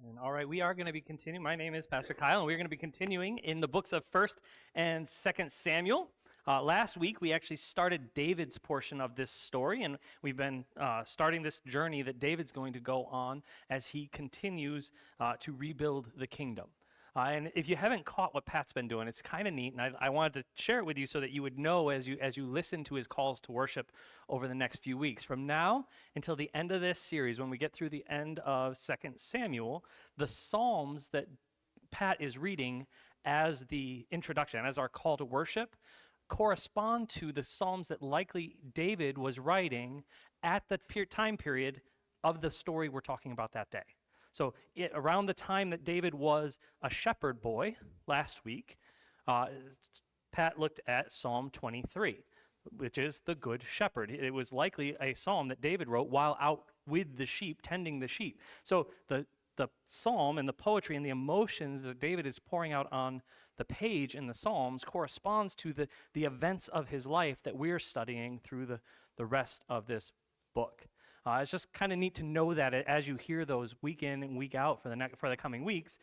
And all right, we are going to be continuing. My name is Pastor Kyle, and we're going to be continuing in the books of 1st and 2nd Samuel. Last week, we actually started David's portion of this story, and we've been starting this journey that David's going to go on as he continues to rebuild the kingdom. And if you haven't caught what Pat's been doing, it's kind of neat, and I wanted to share it with you so that you would know as you listen to his calls to worship over the next few weeks. From now until the end of this series, when we get through the end of 2nd Samuel, the Psalms that Pat is reading as the introduction, as our call to worship, correspond to the Psalms that likely David was writing at the time period of the story we're talking about that day. So around the time that David was a shepherd boy last week, Pat looked at Psalm 23, which is the Good Shepherd. It was likely a psalm that David wrote while out with the sheep, tending the sheep. So the psalm and the poetry and the emotions that David is pouring out on the page in the Psalms corresponds to the events of his life that we're studying through the rest of this book. It's just kind of neat to know that as you hear those week in and week out for the coming weeks,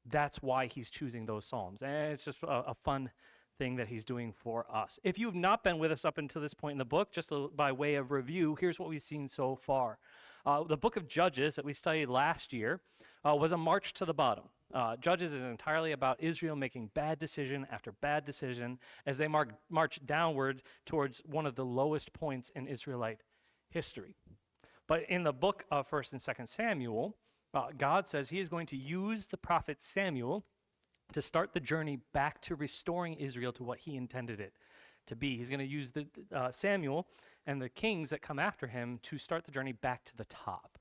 that's why he's choosing those psalms. And it's just a fun thing that he's doing for us. If you've not been with us up until this point in the book, just by way of review, here's what we've seen so far. The book of Judges that we studied last year was a march to the bottom. Judges is entirely about Israel making bad decision after bad decision as they march downward towards one of the lowest points in Israelite history. But in the book of 1st and 2nd Samuel, God says he is going to use the prophet Samuel to start the journey back to restoring Israel to what he intended it to be. He's going to use Samuel and the kings that come after him to start the journey back to the top.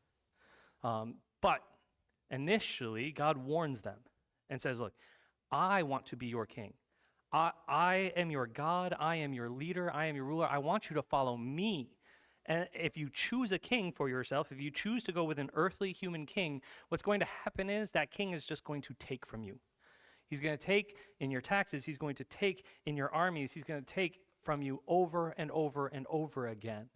But initially, God warns them and says, look, I want to be your king. I am your God. I am your leader. I am your ruler. I want you to follow me. And if you choose a king for yourself, if you choose to go with an earthly human king, what's going to happen is that king is just going to take from you. He's going to take in your taxes. He's going to take in your armies. He's going to take from you over and over and over again.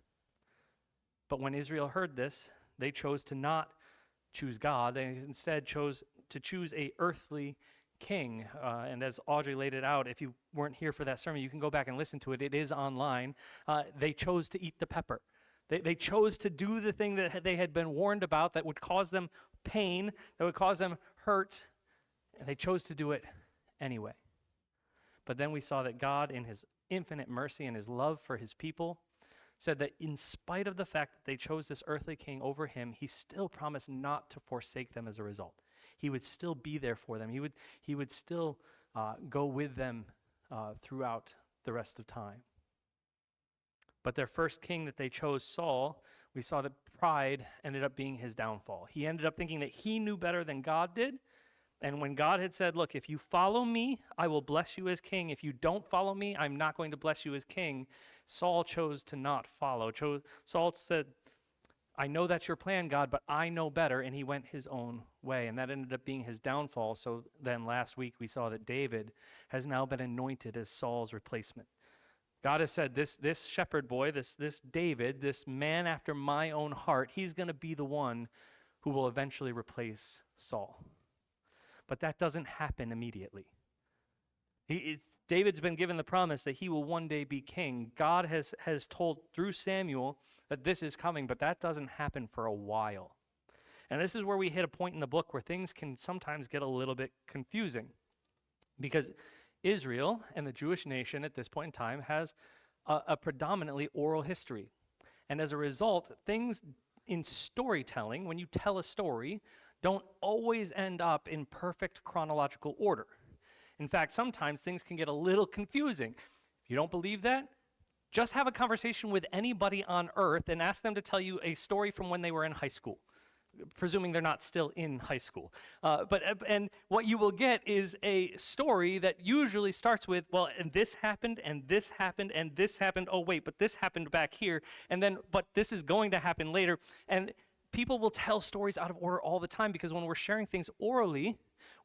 But when Israel heard this, they chose to not choose God. They instead chose to choose a earthly king. And as Audrey laid it out, if you weren't here for that sermon, you can go back and listen to it. It is online. They chose to eat the pepper. They chose to do the thing that they had been warned about that would cause them pain, that would cause them hurt, and they chose to do it anyway. But then we saw that God, in his infinite mercy and his love for his people, said that in spite of the fact that they chose this earthly king over him, he still promised not to forsake them as a result. He would still be there for them. He would still go with them throughout the rest of time. But their first king that they chose, Saul, we saw that pride ended up being his downfall. He ended up thinking that he knew better than God did. And when God had said, look, if you follow me, I will bless you as king. If you don't follow me, I'm not going to bless you as king. Saul chose to not follow. Saul said, I know that's your plan, God, but I know better. And he went his own way. And that ended up being his downfall. So then last week we saw that David has now been anointed as Saul's replacement. God has said, this shepherd boy, this David, this man after my own heart, he's going to be the one who will eventually replace Saul. But that doesn't happen immediately. David's been given the promise that he will one day be king. God has told through Samuel that this is coming, but that doesn't happen for a while. And this is where we hit a point in the book where things can sometimes get a little bit confusing. Because Israel and the Jewish nation at this point in time has a predominantly oral history. And as a result, things in storytelling, when you tell a story, don't always end up in perfect chronological order. In fact, sometimes things can get a little confusing. If you don't believe that, just have a conversation with anybody on earth and ask them to tell you a story from when they were in high school, presuming they're not still in high school. And what you will get is a story that usually starts with, well, and this happened, and this happened, and this happened. Oh, wait, but this happened back here. And then, but this is going to happen later. And people will tell stories out of order all the time because when we're sharing things orally,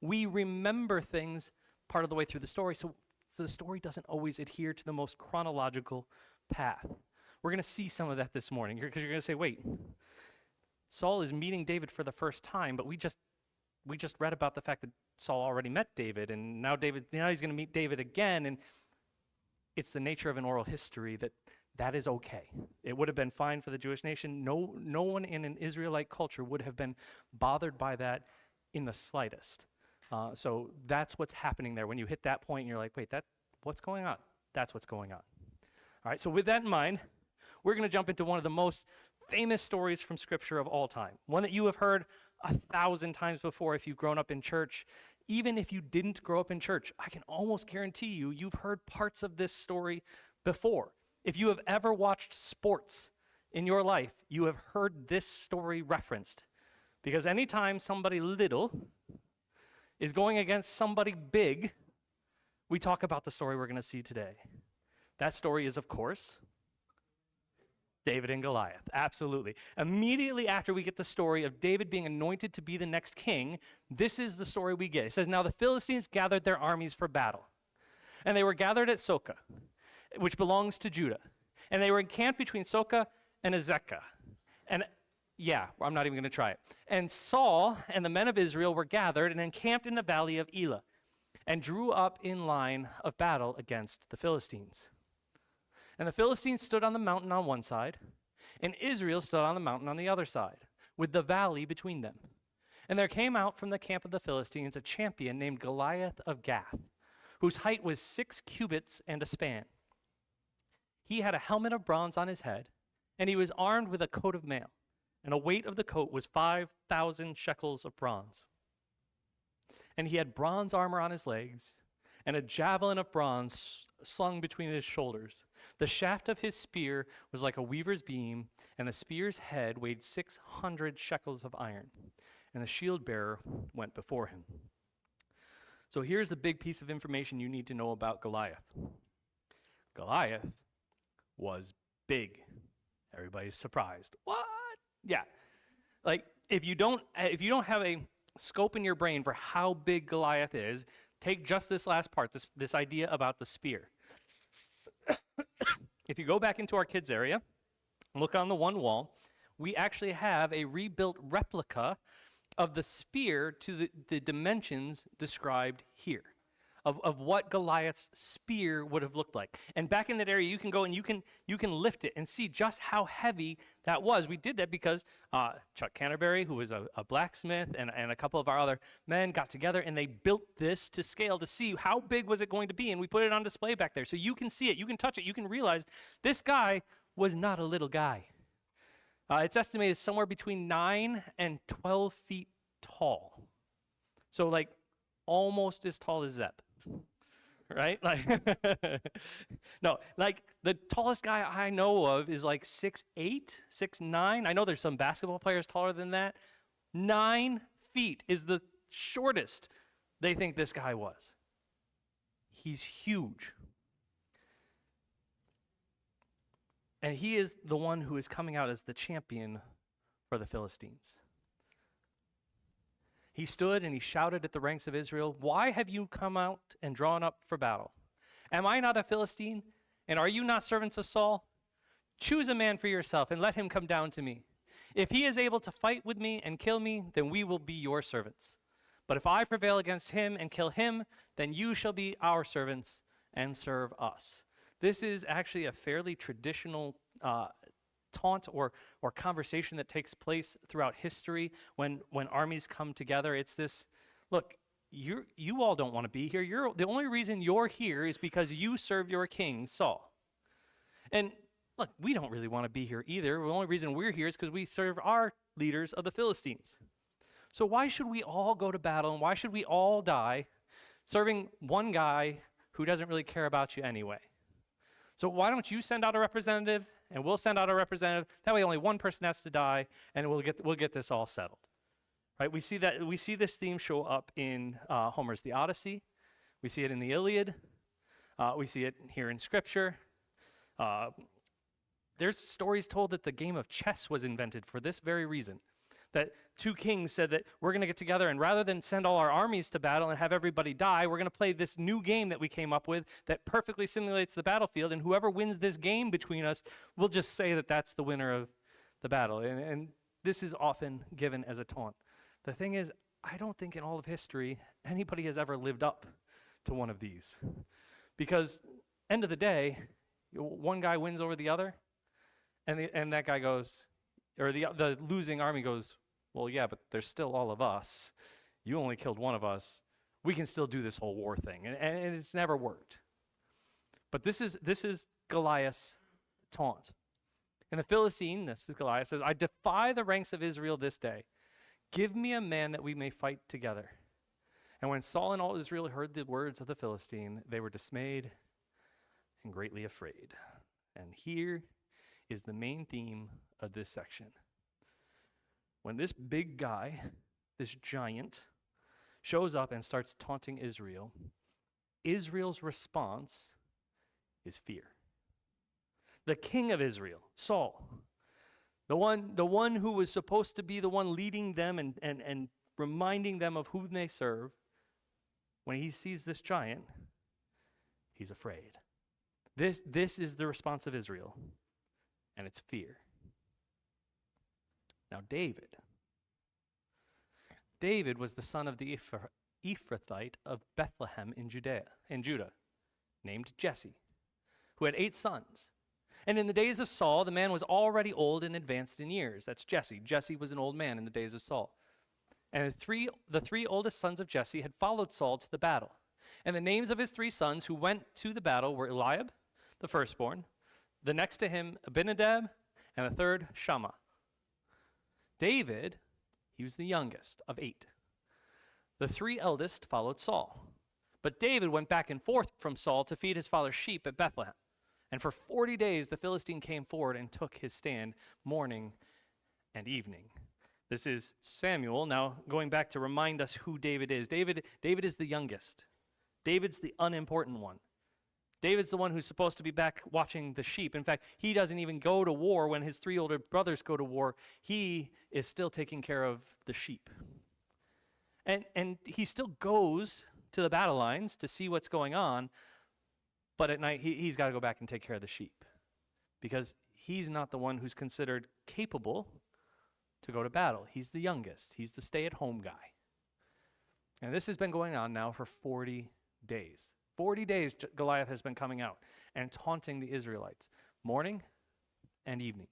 we remember things part of the way through the story. So the story doesn't always adhere to the most chronological path. We're going to see some of that this morning because you're going to say, wait, Saul is meeting David for the first time, but we just we just read about the fact that Saul already met David, and now he's going to meet David again, and it's the nature of an oral history that is okay. It would have been fine for the Jewish nation. No one in an Israelite culture would have been bothered by that in the slightest. So that's what's happening there. When you hit that point, and you're like, wait, what's going on? That's what's going on. All right, so with that in mind, we're going to jump into one of the most famous stories from Scripture of all time, one that you have heard 1,000 times before if you've grown up in church. Even if you didn't grow up in church, I can almost guarantee you've heard parts of this story before. If you have ever watched sports in your life, you have heard this story referenced. Because anytime somebody little is going against somebody big, we talk about the story we're going to see today. That story is, of course, David and Goliath. Absolutely. Immediately after we get the story of David being anointed to be the next king, this is the story we get. It says, now the Philistines gathered their armies for battle. And they were gathered at Soka, which belongs to Judah. And they were encamped between Soka and Azekah. And yeah, I'm not even going to try it. And Saul and the men of Israel were gathered and encamped in the valley of Elah and drew up in line of battle against the Philistines. And the Philistines stood on the mountain on one side, and Israel stood on the mountain on the other side, with the valley between them. And there came out from the camp of the Philistines a champion named Goliath of Gath, whose height was 6 cubits and a span. He had a helmet of bronze on his head, and he was armed with a coat of mail, and the weight of the coat was 5,000 shekels of bronze. And he had bronze armor on his legs, and a javelin of bronze slung between his shoulders. The shaft of his spear was like a weaver's beam, and the spear's head weighed 600 shekels of iron. And the shield bearer went before him. So here's the big piece of information you need to know about Goliath. Goliath was big. Everybody's surprised. What? Yeah. Like, if you don't have a scope in your brain for how big Goliath is, take just this last part, this idea about the spear. If you go back into our kids area, look on the one wall, we actually have a rebuilt replica of the spear to the dimensions described here, of what Goliath's spear would have looked like. And back in that area, you can go and you can lift it and see just how heavy that was. We did that because Chuck Canterbury, who was a blacksmith, and a couple of our other men got together, and they built this to scale to see how big was it going to be, and we put it on display back there. So you can see it, you can touch it, you can realize this guy was not a little guy. It's estimated somewhere between 9 and 12 feet tall. So like almost as tall as Zeb. Right? Like, no, like the tallest guy I know of is like 6'8", 6'9". I know there's some basketball players taller than that. 9 feet is the shortest they think this guy was. He's huge. And he is the one who is coming out as the champion for the Philistines. He stood and he shouted at the ranks of Israel, "Why have you come out and drawn up for battle? Am I not a Philistine? And are you not servants of Saul? Choose a man for yourself and let him come down to me. If he is able to fight with me and kill me, then we will be your servants. But if I prevail against him and kill him, then you shall be our servants and serve us." This is actually a fairly traditional taunt or conversation that takes place throughout history when armies come together. It's this, look, you all don't want to be here. The only reason you're here is because you serve your king, Saul. And look, we don't really want to be here either. The only reason we're here is because we serve our leaders of the Philistines. So why should we all go to battle and why should we all die serving one guy who doesn't really care about you anyway? So why don't you send out a representative, and we'll send out a representative. That way only one person has to die, and we'll get this all settled. Right? We see this theme show up in Homer's The Odyssey. We see it in the Iliad. We see it here in Scripture. There's stories told that the game of chess was invented for this very reason. That two kings said that we're going to get together, and rather than send all our armies to battle and have everybody die, we're going to play this new game that we came up with that perfectly simulates the battlefield, and whoever wins this game between us, we'll just say that that's the winner of the battle. And this is often given as a taunt. The thing is, I don't think in all of history anybody has ever lived up to one of these. Because end of the day, one guy wins over the other, and that guy goes, or the losing army goes, well, yeah, but there's still all of us. You only killed one of us. We can still do this whole war thing. And it's never worked. But this is Goliath's taunt. And the Philistine, this is Goliath, says, I defy the ranks of Israel this day. Give me a man that we may fight together. And when Saul and all Israel heard the words of the Philistine, they were dismayed and greatly afraid. And here is the main theme of this section. When this big guy, this giant, shows up and starts taunting Israel, Israel's response is fear. The king of Israel, Saul, the one who was supposed to be the one leading them and reminding them of whom they serve, when he sees this giant, he's afraid. This is the response of Israel, and it's fear. Now David was the son of the Ephrathite of Bethlehem in Judah, named Jesse, who had 8 sons. And in the days of Saul, the man was already old and advanced in years. That's Jesse. Jesse was an old man in the days of Saul. And the three oldest sons of Jesse had followed Saul to the battle. And the names of his 3 sons who went to the battle were Eliab, the firstborn, the next to him Abinadab, and the third Shammah. David, he was the youngest of 8. The 3 eldest followed Saul. But David went back and forth from Saul to feed his father's sheep at Bethlehem. And for 40 days the Philistine came forward and took his stand morning and evening. This is Samuel now going back to remind us who David is. David is the youngest. David's the unimportant one. David's the one who's supposed to be back watching the sheep. In fact, he doesn't even go to war when his 3 older brothers go to war. He is still taking care of the sheep. And he still goes to the battle lines to see what's going on, but at night he's got to go back and take care of the sheep because he's not the one who's considered capable to go to battle. He's the youngest. He's the stay-at-home guy. And this has been going on now for 40 days. 40 days Goliath has been coming out and taunting the Israelites, morning and evening.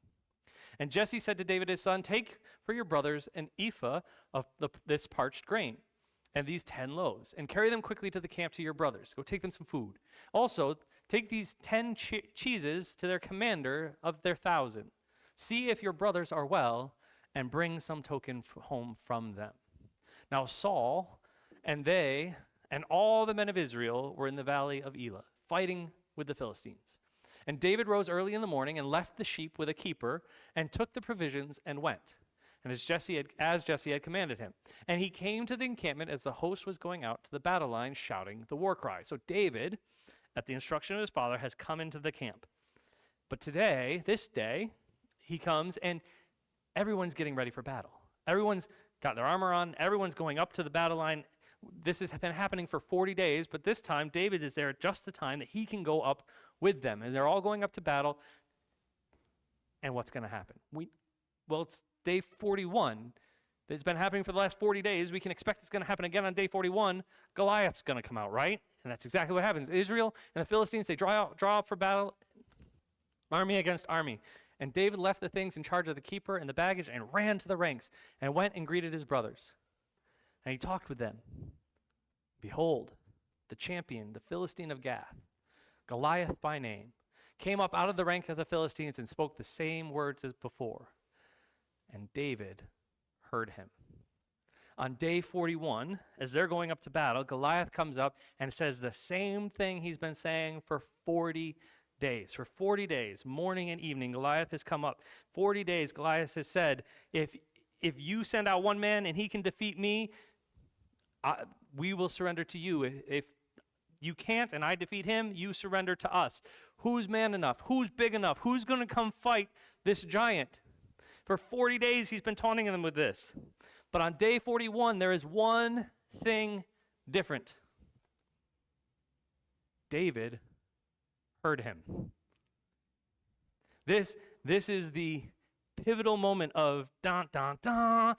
And Jesse said to David his son, take for your brothers an ephah of this parched grain and these 10 loaves, and carry them quickly to the camp to your brothers. Go take them some food. Also, take these 10 cheeses to their commander of their 1,000. See if your brothers are well, and bring some token home from them. Now Saul and they and all the men of Israel were in the valley of Elah, fighting with the Philistines. And David rose early in the morning and left the sheep with a keeper, and took the provisions and went. And as Jesse had commanded him. And he came to the encampment as the host was going out to the battle line, shouting the war cry. So David, at the instruction of his father, has come into the camp. But today, this day, he comes and everyone's getting ready for battle. Everyone's got their armor on. Everyone's going up to the battle line. This has been happening for 40 days, but this time David is there at just the time that he can go up with them. And they're all going up to battle. And what's going to happen? It's day 41. It's been happening for the last 40 days. We can expect it's going to happen again on day 41. Goliath's going to come out, right? And that's exactly what happens. Israel and the Philistines, they draw up for battle, army against army. And David left the things in charge of the keeper and the baggage and ran to the ranks and went and greeted his brothers. And he talked with them. Behold, the champion, the Philistine of Gath, Goliath by name, came up out of the rank of the Philistines and spoke the same words as before. And David heard him. On day 41, as they're going up to battle, Goliath comes up and says the same thing he's been saying for 40 days. For 40 days, morning and evening, Goliath has come up. 40 days, Goliath has said, if you send out one man and he can defeat me, we will surrender to you. If you can't and I defeat him, you surrender to us. Who's man enough? Who's big enough? Who's going to come fight this giant? For 40 days, he's been taunting them with this. But on day 41, there is one thing different. David heard him. This is the pivotal moment of dun, dun, dun.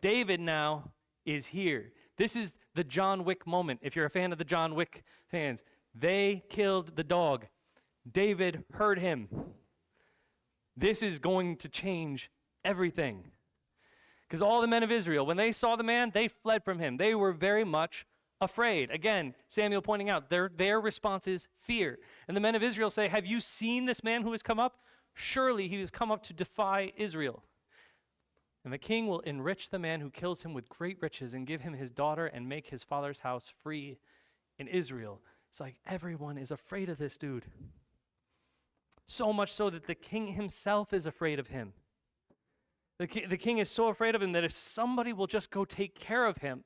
David now is here. This is the John Wick moment. If you're a fan of the John Wick fans, they killed the dog. David heard him. This is going to change everything. Because all the men of Israel, when they saw the man, they fled from him. They were very much afraid. Again, Samuel pointing out, their response is fear. And the men of Israel say, have you seen this man who has come up? Surely he has come up to defy Israel. And the king will enrich the man who kills him with great riches and give him his daughter and make his father's house free in Israel. It's like everyone is afraid of this dude. So much so that the king himself is afraid of him. The king is so afraid of him that if somebody will just go take care of him,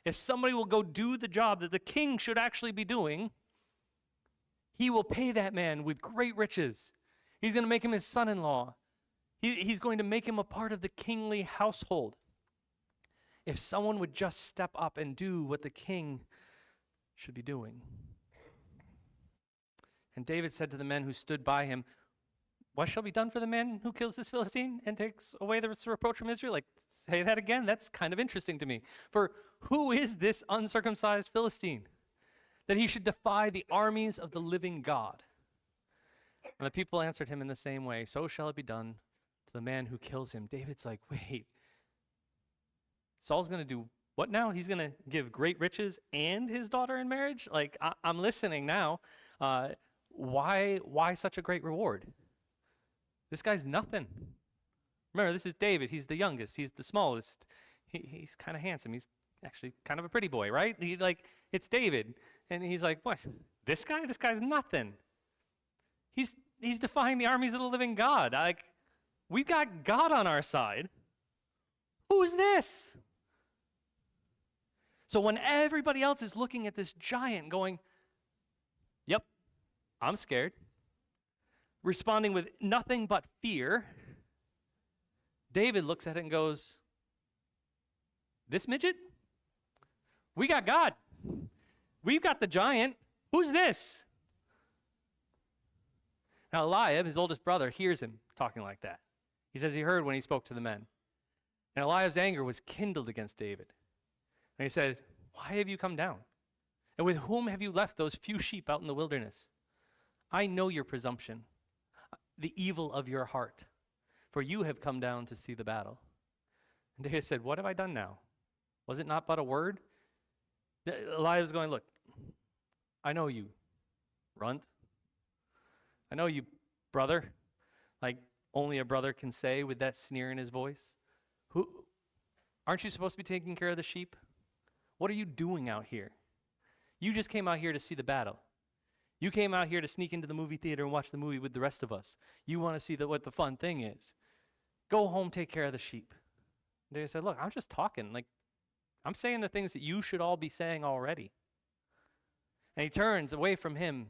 if somebody will go do the job that the king should actually be doing, he will pay that man with great riches. He's going to make him his son-in-law. He's going to make him a part of the kingly household. If someone would just step up and do what the king should be doing. And David said to the men who stood by him, what shall be done for the man who kills this Philistine and takes away the reproach from Israel? Like, say that again? That's kind of interesting to me. For who is this uncircumcised Philistine, that he should defy the armies of the living God? And the people answered him in the same way, so shall it be done to the man who kills him. David's like, wait, Saul's going to do what now? He's going to give great riches and his daughter in marriage? Like, I'm listening now. Why such a great reward? This guy's nothing. Remember, this is David. He's the youngest. He's the smallest. He's kind of handsome. He's actually kind of a pretty boy, right? It's David. And he's like, what? This guy? This guy's nothing. He's defying the armies of the living God. Like, we've got God on our side. Who's this? So when everybody else is looking at this giant going, yep, I'm scared, responding with nothing but fear, David looks at it and goes, this midget? We got God. We've got the giant. Who's this? Now Eliab, his oldest brother, hears him talking like that. He says he heard when he spoke to the men. And Eliab's anger was kindled against David. And he said, why have you come down? And with whom have you left those few sheep out in the wilderness? I know your presumption, the evil of your heart, for you have come down to see the battle. And David said, what have I done now? Was it not but a word? Eliab was going, look, I know you, runt. I know you, brother, like only a brother can say with that sneer in his voice. Aren't you supposed to be taking care of the sheep? What are you doing out here? You just came out here to see the battle. You came out here to sneak into the movie theater and watch the movie with the rest of us. You want to see what the fun thing is. Go home, take care of the sheep. And David said, look, I'm just talking. Like, I'm saying the things that you should all be saying already. And he turns away from him,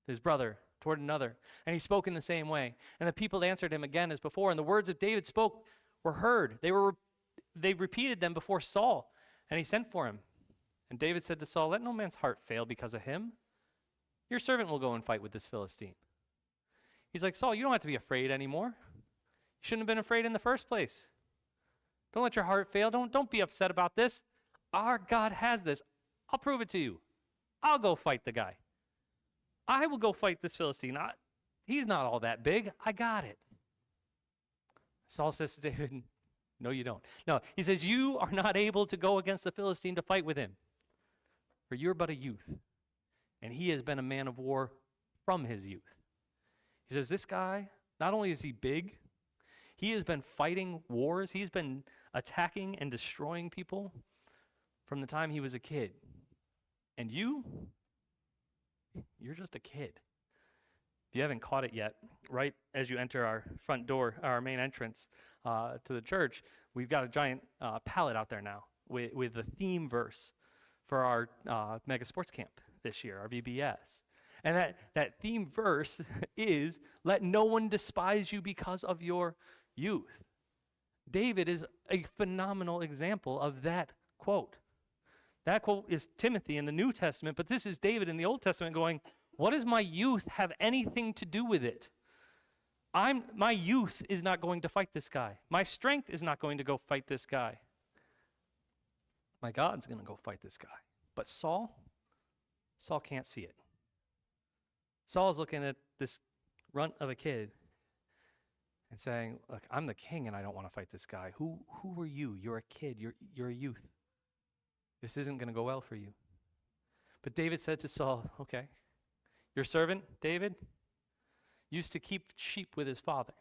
his brother, toward another. And he spoke in the same way. And the people answered him again as before. And the words of David spoke were heard. They repeated them before Saul. And he sent for him. And David said to Saul, let no man's heart fail because of him. Your servant will go and fight with this Philistine. He's like, Saul, you don't have to be afraid anymore. You shouldn't have been afraid in the first place. Don't let your heart fail. Don't be upset about this. Our God has this. I'll prove it to you. I'll go fight the guy. I will go fight this Philistine. He's not all that big. I got it. Saul says to David, no, you don't. No, he says, you are not able to go against the Philistine to fight with him, for you're but a youth, and he has been a man of war from his youth. He says, this guy, not only is he big, he has been fighting wars. He's been attacking and destroying people from the time he was a kid. And you're just a kid. If you haven't caught it yet, right as you enter our front door, our main entrance to the church, we've got a giant pallet out there now with the theme verse for our Mega Sports Camp this year, our VBS. And that theme verse is, let no one despise you because of your youth. David is a phenomenal example of that quote. That quote is Timothy in the New Testament, but this is David in the Old Testament going, what does my youth have anything to do with it? My youth is not going to fight this guy. My strength is not going to go fight this guy. My God's going to go fight this guy. But Saul can't see it. Saul's looking at this runt of a kid and saying, look, I'm the king and I don't want to fight this guy. Who are you? You're a kid. You're a youth. This isn't going to go well for you. But David said to Saul, okay, your servant, David, used to keep sheep with his father.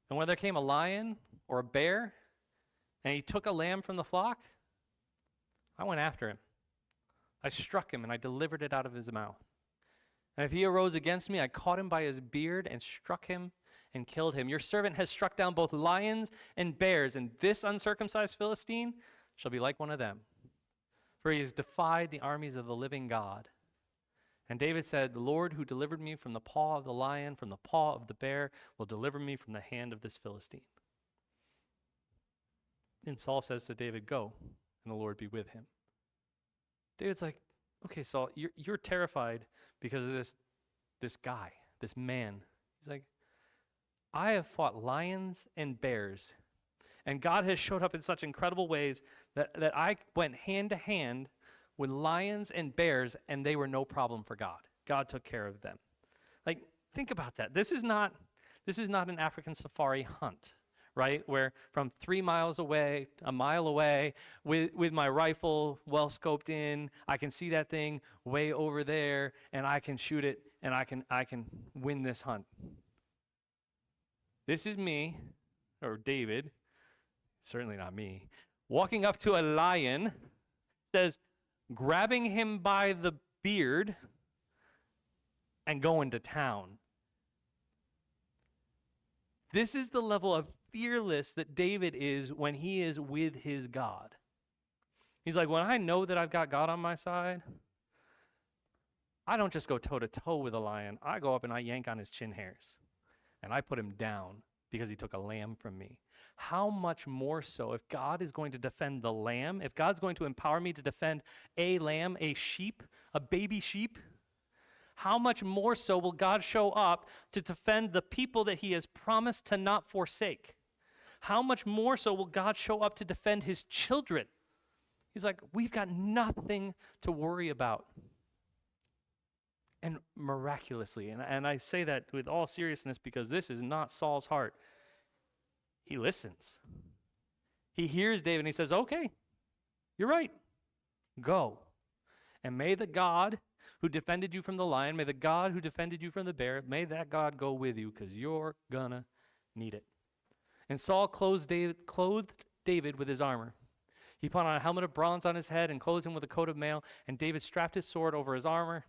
And when there came a lion or a bear, and he took a lamb from the flock, I went after him. I struck him, and I delivered it out of his mouth. And if he arose against me, I caught him by his beard and struck him and killed him. Your servant has struck down both lions and bears, and this uncircumcised Philistine shall be like one of them. For he has defied the armies of the living God. And David said, the Lord who delivered me from the paw of the lion, from the paw of the bear, will deliver me from the hand of this Philistine. And Saul says to David, go, and the Lord be with him. David's like, okay, Saul, you're terrified because of this guy, this man. He's like, I have fought lions and bears, and God has showed up in such incredible ways that I went hand to hand with lions and bears, and they were no problem for God. God took care of them. Like, think about that. This is not an African safari hunt, right? Where from 3 miles away, a mile away, with my rifle well scoped in, I can see that thing way over there, and I can shoot it, and I can win this hunt. This is me, or David, certainly not me, walking up to a lion, says, grabbing him by the beard and going to town. This is the level of fearless that David is when he is with his God. He's like, when I know that I've got God on my side, I don't just go toe to toe with a lion. I go up and I yank on his chin hairs and I put him down because he took a lamb from me. How much more so if God is going to defend the lamb, if God's going to empower me to defend a lamb, a sheep, a baby sheep, how much more so will God show up to defend the people that he has promised to not forsake? How much more so will God show up to defend his children? He's like, we've got nothing to worry about. And miraculously, and I say that with all seriousness because this is not Saul's heart. He listens. He hears David and he says, okay, you're right. Go. And may the God who defended you from the lion, may the God who defended you from the bear, may that God go with you because you're gonna need it. And Saul clothed David with his armor. He put on a helmet of bronze on his head and clothed him with a coat of mail, and David strapped his sword over his armor,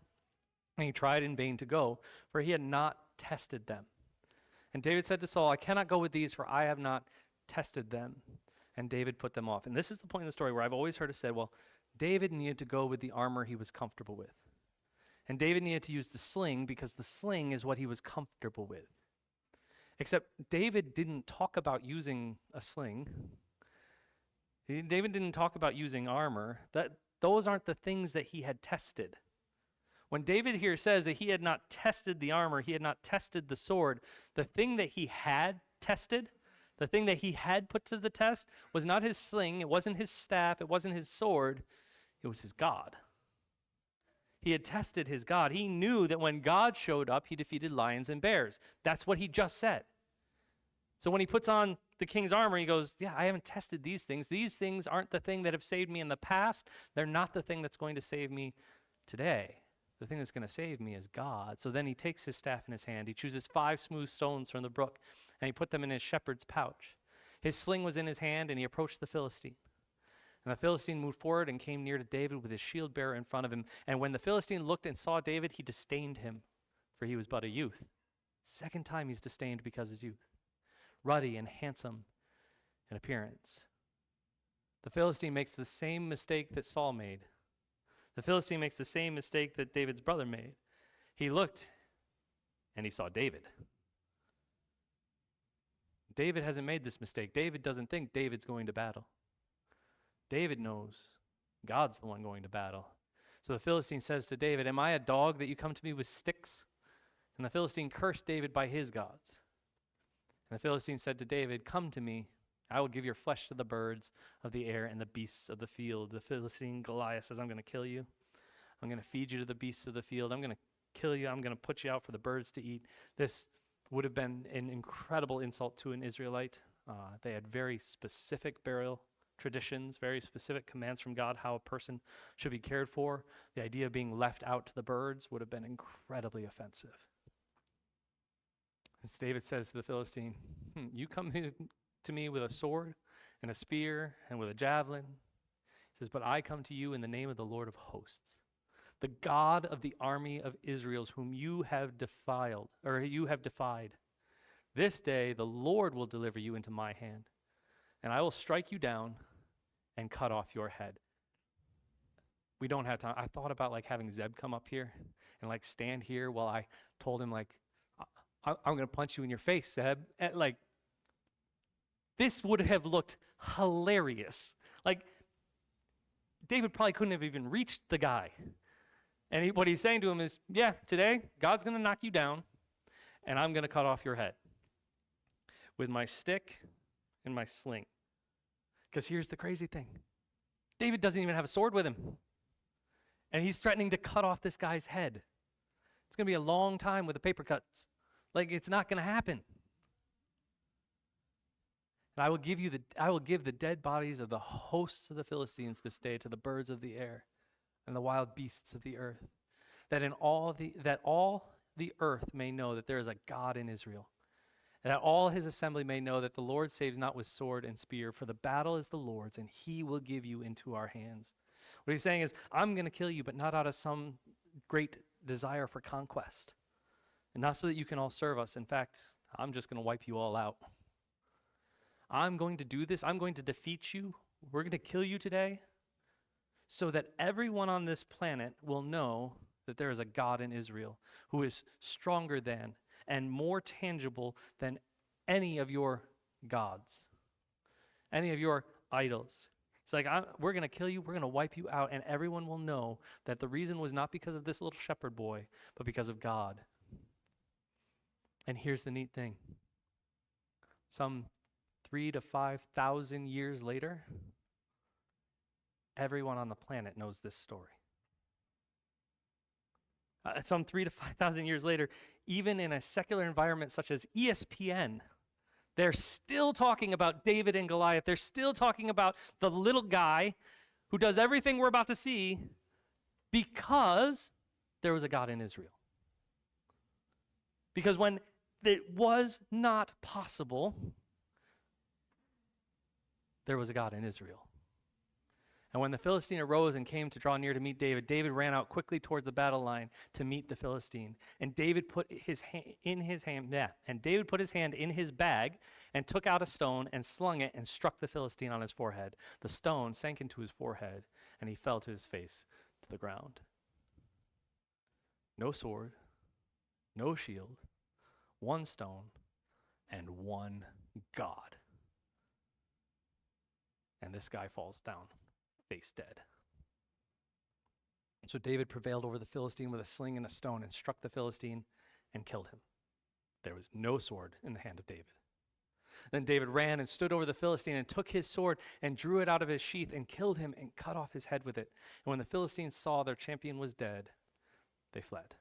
and he tried in vain to go, for he had not tested them. And David said to Saul, I cannot go with these, for I have not tested them. And David put them off. And this is the point in the story where I've always heard it said, well, David needed to go with the armor he was comfortable with. And David needed to use the sling because the sling is what he was comfortable with. Except David didn't talk about using a sling. David didn't talk about using armor. Those aren't the things that he had tested. When David here says that he had not tested the armor, he had not tested the sword, the thing that he had tested, the thing that he had put to the test was not his sling, it wasn't his staff, it wasn't his sword, it was his God. He had tested his God. He knew that when God showed up, he defeated lions and bears. That's what he just said. So when he puts on the king's armor, he goes, yeah, I haven't tested these things. These things aren't the thing that have saved me in the past. They're not the thing that's going to save me today. The thing that's going to save me is God. So then he takes his staff in his hand. He chooses 5 smooth stones from the brook, and he put them in his shepherd's pouch. His sling was in his hand, and he approached the Philistine. And the Philistine moved forward and came near to David with his shield bearer in front of him. And when the Philistine looked and saw David, he disdained him, for he was but a youth. Second time he's disdained because of his youth. Ruddy and handsome in appearance. The Philistine makes the same mistake that Saul made. The Philistine makes the same mistake that David's brother made. He looked and he saw David. David hasn't made this mistake. David doesn't think David's going to battle. David knows God's the one going to battle. So the Philistine says to David, am I a dog that you come to me with sticks? And the Philistine cursed David by his gods. And the Philistine said to David, come to me I will give your flesh to the birds of the air and the beasts of the field. The Philistine Goliath says, I'm going to kill you. I'm going to feed you to the beasts of the field. I'm going to kill you. I'm going to put you out for the birds to eat. This would have been an incredible insult to an Israelite. They had very specific burial traditions, very specific commands from God how a person should be cared for. The idea of being left out to the birds would have been incredibly offensive. As David says to the Philistine, you come to me with a sword and a spear and with a javelin. He says, but I come to you in the name of the Lord of hosts, the God of the army of Israel's, whom you have defied. This day the Lord will deliver you into my hand, and I will strike you down and cut off your head. We don't have time. I thought about having Zeb come up here and stand here while I told him I'm going to punch you in your face, Zeb. And, this would have looked hilarious. David probably couldn't have even reached the guy. And what he's saying to him is, yeah, today God's going to knock you down, and I'm going to cut off your head with my stick and my sling. Because here's the crazy thing. David doesn't even have a sword with him. And he's threatening to cut off this guy's head. It's going to be a long time with the paper cuts. It's not going to happen. And I will give the dead bodies of the hosts of the Philistines this day to the birds of the air and the wild beasts of the earth, that all the earth may know that there is a God in Israel, and that all his assembly may know that the Lord saves not with sword and spear, for the battle is the Lord's, and he will give you into our hands. What he's saying is, I'm going to kill you, but not out of some great desire for conquest, and not so that you can all serve us. In fact, I'm just going to wipe you all out. I'm going to do this. I'm going to defeat you. We're going to kill you today so that everyone on this planet will know that there is a God in Israel who is stronger than and more tangible than any of your gods, any of your idols. It's we're going to kill you, we're going to wipe you out, and everyone will know that the reason was not because of this little shepherd boy, but because of God. And here's the neat thing. Some 3,000 to 5,000 years later, everyone on the planet knows this story. Some 3,000 to 5,000 years later, even in a secular environment such as ESPN, they're still talking about David and Goliath. They're still talking about the little guy who does everything we're about to see because there was a God in Israel. Because when it was not possible, there was a God in Israel. And when the Philistine arose and came to draw near to meet David, David ran out quickly towards the battle line to meet the Philistine. And David put his hand in his bag and took out a stone and slung it and struck the Philistine on his forehead. The stone sank into his forehead, and he fell to his face to the ground. No sword, no shield, one stone, and one God. And this guy falls down, face dead. So David prevailed over the Philistine with a sling and a stone and struck the Philistine and killed him. There was no sword in the hand of David. Then David ran and stood over the Philistine and took his sword and drew it out of his sheath and killed him and cut off his head with it. And when the Philistines saw their champion was dead, they fled.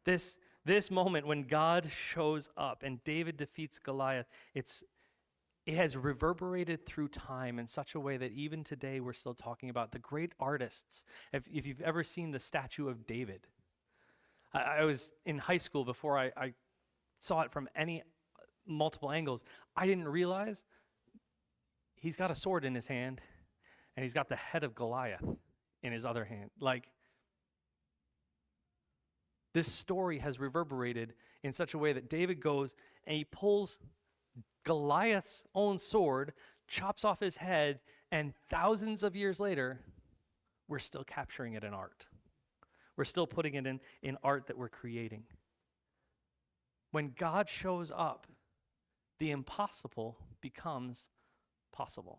This moment when God shows up and David defeats Goliath, it has reverberated through time in such a way that even today we're still talking about the great artists. If you've ever seen the statue of David, I was in high school before I saw it from multiple angles. I didn't realize he's got a sword in his hand and he's got the head of Goliath in his other hand. This story has reverberated in such a way that David goes and he pulls Goliath's own sword, chops off his head, and thousands of years later, we're still capturing it in art. We're still putting it in art that we're creating. When God shows up, the impossible becomes possible.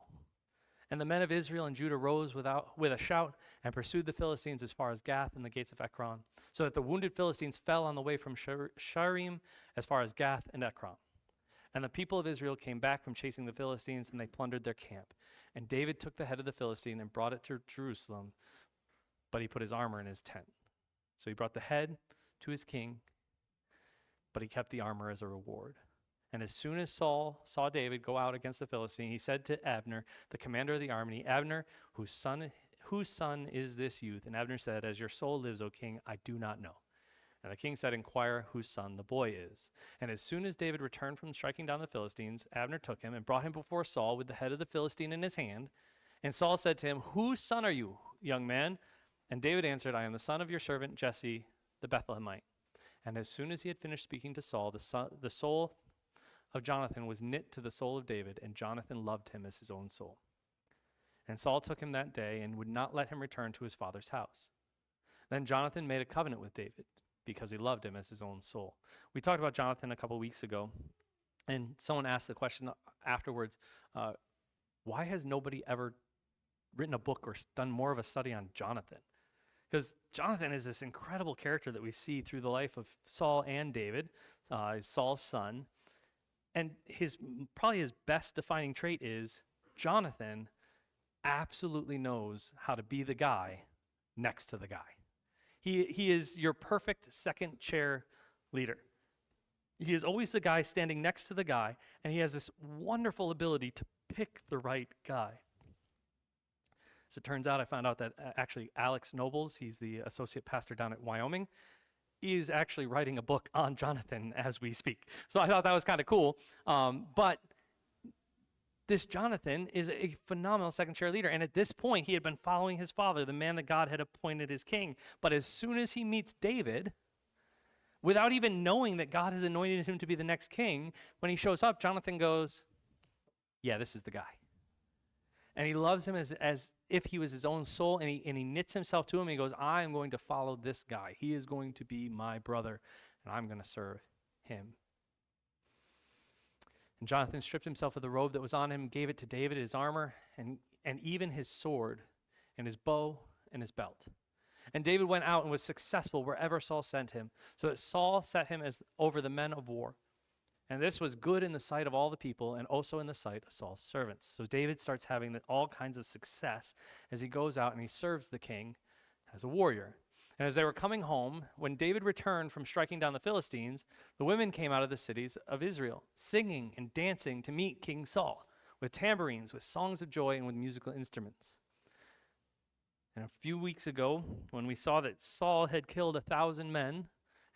And the men of Israel and Judah rose with a shout and pursued the Philistines as far as Gath and the gates of Ekron, so that the wounded Philistines fell on the way from Sharim as far as Gath and Ekron. And the people of Israel came back from chasing the Philistines, and they plundered their camp. And David took the head of the Philistine and brought it to Jerusalem, but he put his armor in his tent. So he brought the head to his king, but he kept the armor as a reward. And as soon as Saul saw David go out against the Philistine, he said to Abner, the commander of the army, Abner, whose son is this youth? And Abner said, as your soul lives, O king, I do not know. And the king said, inquire whose son the boy is. And as soon as David returned from striking down the Philistines, Abner took him and brought him before Saul with the head of the Philistine in his hand. And Saul said to him, whose son are you, young man? And David answered, I am the son of your servant Jesse the Bethlehemite. And as soon as he had finished speaking to Saul, the soul of Jonathan was knit to the soul of David, and Jonathan loved him as his own soul. And Saul took him that day and would not let him return to his father's house. Then Jonathan made a covenant with David, because he loved him as his own soul. We talked about Jonathan a couple weeks ago, and someone asked the question afterwards, why has nobody ever written a book or done more of a study on Jonathan? Because Jonathan is this incredible character that we see through the life of Saul and David, Saul's son. And probably his best defining trait is Jonathan absolutely knows how to be the guy next to the guy. He is your perfect second chair leader. He is always the guy standing next to the guy, and he has this wonderful ability to pick the right guy. As it turns out, I found out that actually Alex Nobles, he's the associate pastor down at Wyoming, is actually writing a book on Jonathan as we speak. So I thought that was kind of cool. But this Jonathan is a phenomenal second chair leader. And at this point, he had been following his father, the man that God had appointed as king. But as soon as he meets David, without even knowing that God has anointed him to be the next king, when he shows up, Jonathan goes, yeah, this is the guy. And he loves him as if he was his own soul, and he knits himself to him. And he goes, I am going to follow this guy. He is going to be my brother, and I'm going to serve him. And Jonathan stripped himself of the robe that was on him, gave it to David, his armor, and even his sword, and his bow, and his belt. And David went out and was successful wherever Saul sent him, so that Saul set him as over the men of war. And this was good in the sight of all the people, and also in the sight of Saul's servants. So David starts having all kinds of success as he goes out and he serves the king as a warrior. And as they were coming home, when David returned from striking down the Philistines, the women came out of the cities of Israel, singing and dancing to meet King Saul, with tambourines, with songs of joy, and with musical instruments. And a few weeks ago, when we saw that Saul had killed 1,000 men,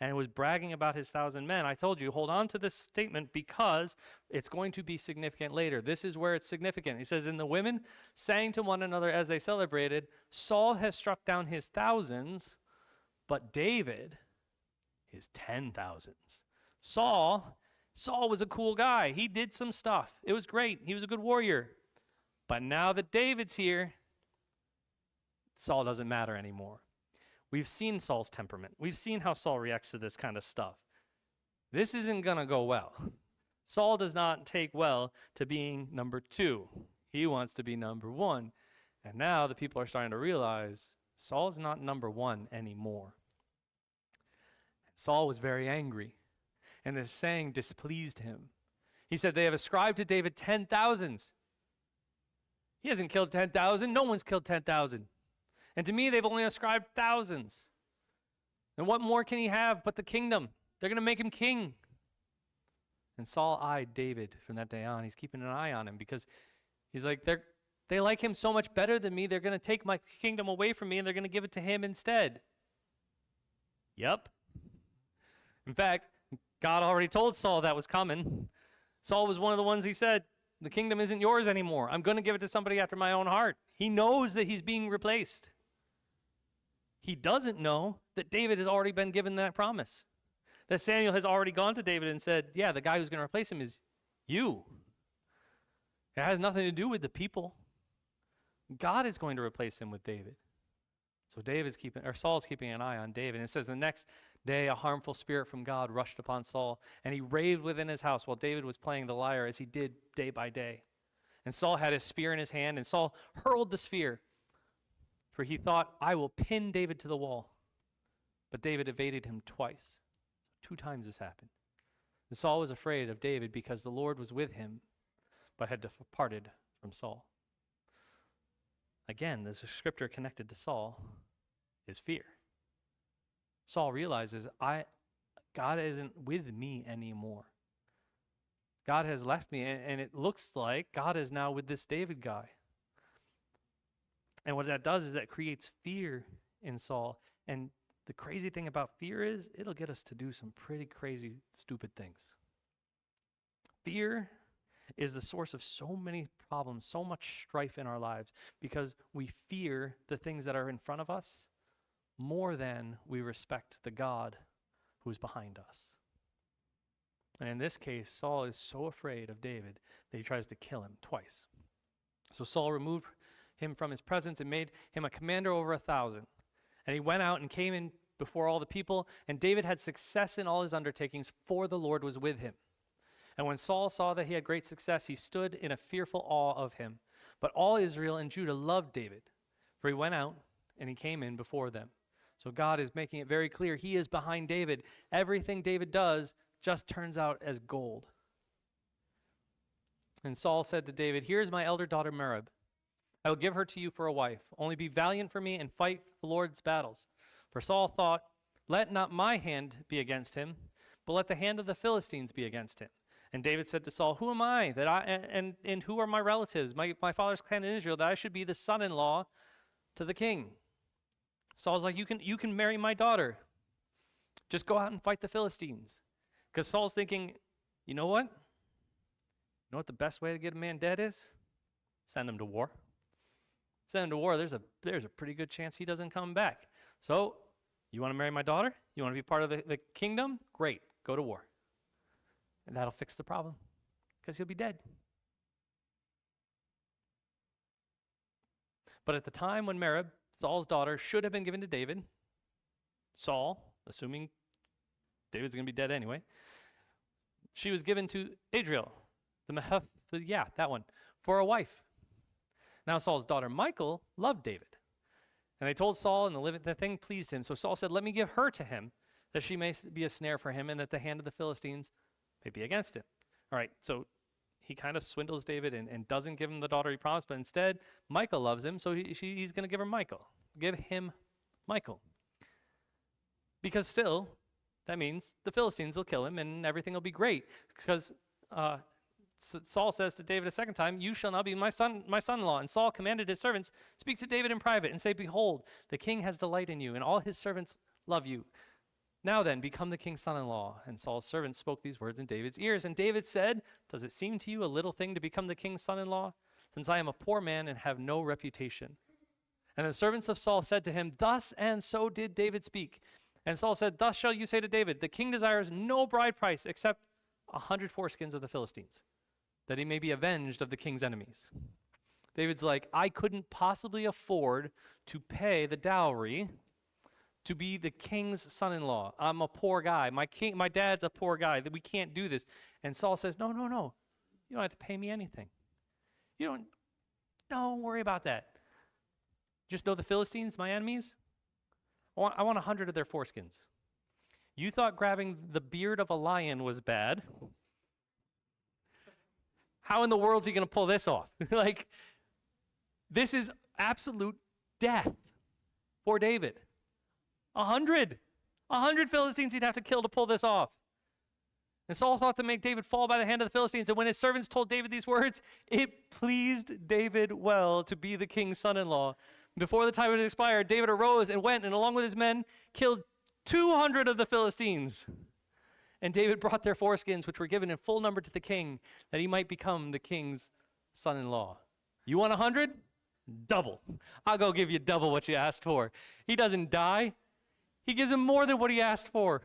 and was bragging about his 1,000 men, I told you, hold on to this statement because it's going to be significant later. This is where it's significant. He says, and the women sang to one another as they celebrated, Saul has struck down his thousands, but David his 10,000s. Saul was a cool guy. He did some stuff. It was great. He was a good warrior. But now that David's here, Saul doesn't matter anymore. We've seen Saul's temperament. We've seen how Saul reacts to this kind of stuff. This isn't going to go well. Saul does not take well to being number 2. He wants to be number 1. And now the people are starting to realize Saul's not number 1 anymore. Saul was very angry, and this saying displeased him. He said, they have ascribed to David 10,000s. He hasn't killed 10,000. No one's killed 10,000. And to me, they've only ascribed thousands. And what more can he have but the kingdom? They're going to make him king. And Saul eyed David from that day on. He's keeping an eye on him because he's like, they like him so much better than me. They're going to take my kingdom away from me and they're going to give it to him instead. Yep. In fact, God already told Saul that was coming. Saul was one of the ones he said, the kingdom isn't yours anymore. I'm going to give it to somebody after my own heart. He knows that he's being replaced. He doesn't know that David has already been given that promise. That Samuel has already gone to David and said, yeah, the guy who's going to replace him is you. It has nothing to do with the people. God is going to replace him with David. So Saul's keeping an eye on David. And it says the next day a harmful spirit from God rushed upon Saul, and he raved within his house while David was playing the lyre as he did day by day. And Saul had his spear in his hand, and Saul hurled the spear, for he thought, I will pin David to the wall. But David evaded him twice. 2 times this happened. And Saul was afraid of David because the Lord was with him, but had departed from Saul. Again, there's a scripture connected to Saul is fear. Saul realizes, God isn't with me anymore. God has left me, and it looks like God is now with this David guy. And what that does is that creates fear in Saul. And the crazy thing about fear is it'll get us to do some pretty crazy, stupid things. Fear is the source of so many problems, so much strife in our lives, because we fear the things that are in front of us more than we respect the God who's behind us. And in this case, Saul is so afraid of David that he tries to kill him twice. So Saul removed him from his presence and made him a commander over 1,000. And he went out and came in before all the people, and David had success in all his undertakings, for the Lord was with him. And when Saul saw that he had great success, he stood in a fearful awe of him. But all Israel and Judah loved David, for he went out and he came in before them. So God is making it very clear he is behind David. Everything David does just turns out as gold. And Saul said to David, "Here is my elder daughter Merab. I will give her to you for a wife. Only be valiant for me and fight the Lord's battles." For Saul thought, "Let not my hand be against him, but let the hand of the Philistines be against him." And David said to Saul, "Who am I that and who are my relatives, my father's clan in Israel, that I should be the son-in-law to the king?" Saul's like, you can marry my daughter. Just go out and fight the Philistines. Because Saul's thinking, you know what? You know what the best way to get a man dead is? Send him to war. Send him to war. There's a pretty good chance he doesn't come back. So, you want to marry my daughter? You want to be part of the kingdom? Great. Go to war. And that'll fix the problem. Because he'll be dead. But at the time when Merab, Saul's daughter, should have been given to David, Saul, assuming David's going to be dead anyway, she was given to Adriel, that one, for a wife. Now Saul's daughter Michal loved David. And they told Saul, and the thing pleased him. So Saul said, "Let me give her to him, that she may be a snare for him, and that the hand of the Philistines may be against him." All right, so he kind of swindles David and doesn't give him the daughter he promised, but instead, Michal loves him, so he's going to give him Michal. Because still, that means the Philistines will kill him and everything will be great. Because Saul says to David a second time, "You shall now be my son-in-law." And Saul commanded his servants, "Speak to David in private and say, 'Behold, the king has delight in you, and all his servants love you. Now then, become the king's son-in-law." And Saul's servants spoke these words in David's ears. And David said, "Does it seem to you a little thing to become the king's son-in-law, since I am a poor man and have no reputation?" And the servants of Saul said to him, "Thus and so did David speak." And Saul said, "Thus shall you say to David, the king desires no bride price except 100 foreskins of the Philistines, that he may be avenged of the king's enemies." David's like, I couldn't possibly afford to pay the dowry to be the king's son-in-law. I'm a poor guy. My dad's a poor guy. We can't do this. And Saul says, no. You don't have to pay me anything. Don't worry about that. Just know the Philistines, my enemies, I want 100 of their foreskins. You thought grabbing the beard of a lion was bad. How in the world is he going to pull this off? This is absolute death for David. 100 Philistines he'd have to kill to pull this off. And Saul sought to make David fall by the hand of the Philistines. And when his servants told David these words, it pleased David well to be the king's son-in-law. Before the time had expired, David arose and went, and along with his men, killed 200 of the Philistines. And David brought their foreskins, which were given in full number to the king, that he might become the king's son-in-law. You want 100? Double. I'll go give you double what you asked for. He doesn't die. He gives him more than what he asked for.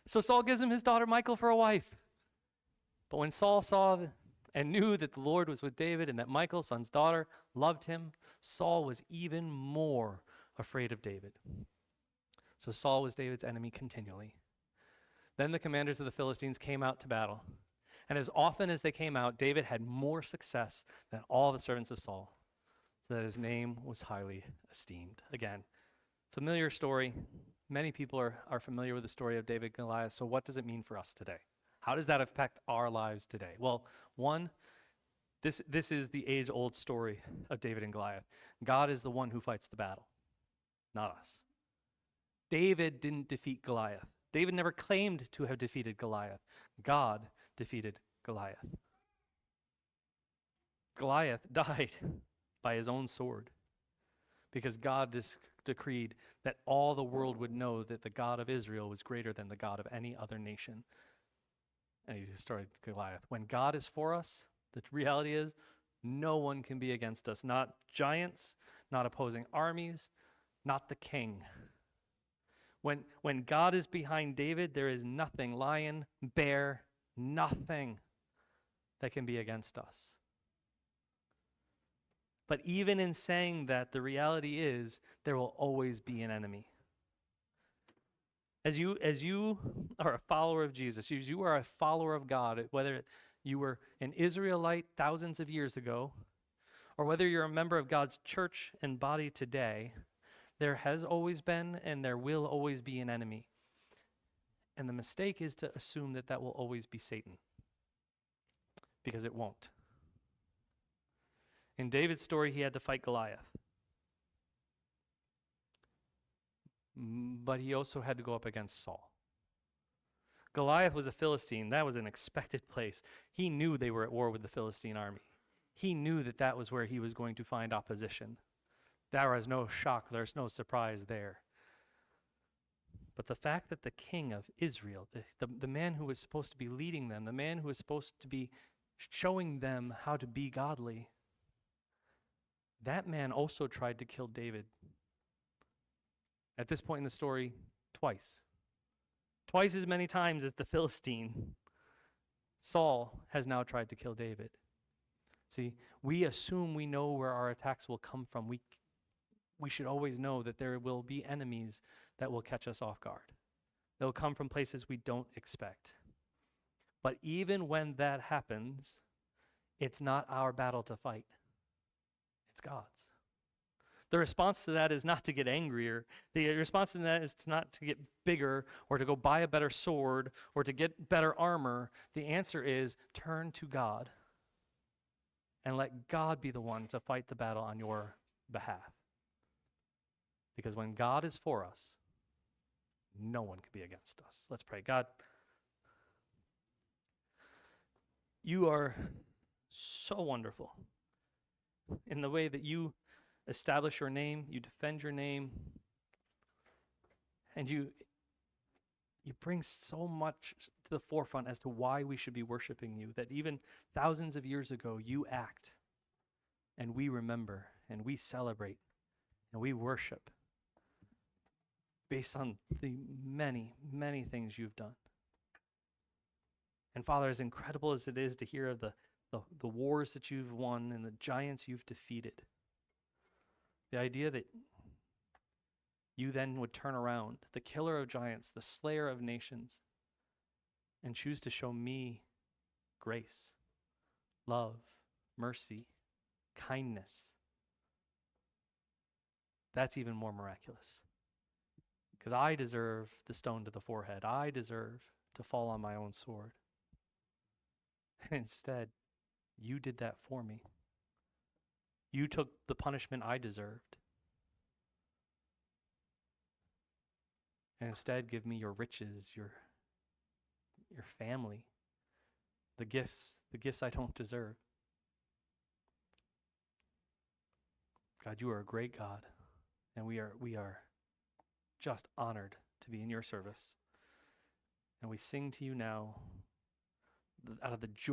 So Saul gives him his daughter Michal for a wife. But when Saul saw and knew that the Lord was with David and that Michal, son's daughter, loved him, Saul was even more afraid of David. So Saul was David's enemy continually. Then the commanders of the Philistines came out to battle. And as often as they came out, David had more success than all the servants of Saul, so that his name was highly esteemed. Again, familiar story. Many people are familiar with the story of David and Goliath. So what does it mean for us today? How does that affect our lives today? Well, one, this is the age-old story of David and Goliath. God is the one who fights the battle, not us. David didn't defeat Goliath. David never claimed to have defeated Goliath. God defeated Goliath. Goliath died by his own sword because God decreed that all the world would know that the God of Israel was greater than the God of any other nation. And he destroyed Goliath. When God is for us, the reality is no one can be against us. Not giants, not opposing armies, not the king. When God is behind David, there is nothing, lion, bear, nothing that can be against us. But even in saying that, the reality is there will always be an enemy. As you are a follower of Jesus, as you are a follower of God, whether you were an Israelite thousands of years ago, or whether you're a member of God's church and body today, there has always been and there will always be an enemy. And the mistake is to assume that that will always be Satan, because it won't. In David's story, he had to fight Goliath. But he also had to go up against Saul. Goliath was a Philistine. That was an expected place. He knew they were at war with the Philistine army. He knew that that was where he was going to find opposition. There was no shock. There's no surprise there. But the fact that the king of Israel, the man who was supposed to be leading them, the man who was supposed to be showing them how to be godly, that man also tried to kill David. At this point in the story, twice. Twice as many times as the Philistine. Saul has now tried to kill David. See, we assume we know where our attacks will come from. We should always know that there will be enemies that will catch us off guard. They'll come from places we don't expect. But even when that happens, it's not our battle to fight. It's God's. The response to that is not to get angrier. The response to that is not to get bigger or to go buy a better sword or to get better armor. The answer is turn to God and let God be the one to fight the battle on your behalf. Because when God is for us, no one can be against us. Let's pray. God, you are so wonderful in the way that you establish your name, you defend your name, and you bring so much to the forefront as to why we should be worshiping you, that even thousands of years ago you act, and we remember, and we celebrate, and we worship based on the many, many things you've done. And Father, as incredible as it is to hear of the wars that you've won and the giants you've defeated, the idea that you then would turn around, the killer of giants, the slayer of nations, and choose to show me grace, love, mercy, kindness, that's even more miraculous. Because I deserve the stone to the forehead. I deserve to fall on my own sword. And instead, you did that for me. You took the punishment I deserved. And instead, give me your riches, your family, the gifts I don't deserve. God, you are a great God, and we are just honored to be in your service. And we sing to you now out of the joy